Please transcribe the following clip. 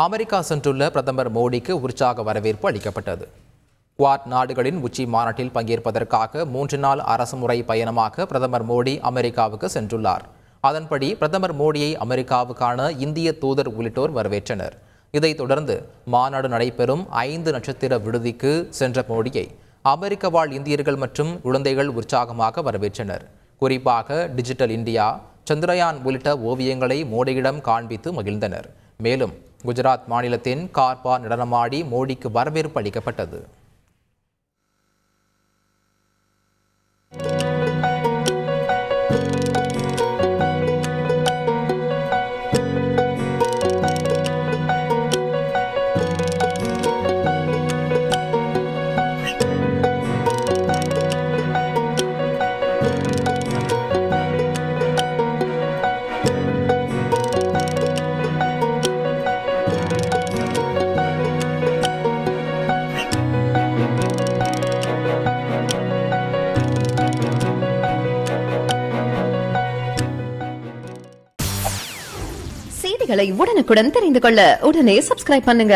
America சென்றுள்ள பிரதமர் மோடிக்கு உற்சாக வரவேற்பு அளிக்கப்பட்டது. குவாட் நாடுகளின் உச்சி மாநாட்டில் பங்கேற்பதற்காக 3 நாள் அரசுமுறை பயணமாக பிரதமர் மோடி அமெரிக்காவுக்கு சென்றுள்ளார். அதன்படி பிரதமர் மோடியை அமெரிக்காவுக்கான இந்திய தூதர் உள்ளிட்டோர் வரவேற்றனர். இதைத் தொடர்ந்து மாநாடு நடைபெறும் 5 நட்சத்திர விடுதிக்கு சென்ற மோடியை அமெரிக்க வாழ் இந்தியர்கள் மற்றும் குழந்தைகள் உற்சாகமாக வரவேற்றனர். குறிப்பாக டிஜிட்டல் இந்தியா, சந்திரயான் உள்ளிட்ட ஓவியங்களை மோடியிடம் காண்பித்து மகிழ்ந்தனர். மேலும் குஜராத் மாநிலத்தின் கார்பா நடனமாடி மோடிக்கு வரவேற்பு அளிக்கப்பட்டது. செய்திகளை உடனுக்குடன் தெரிந்து கொள்ள உடனே சப்ஸ்கிரைப் பண்ணுங்க.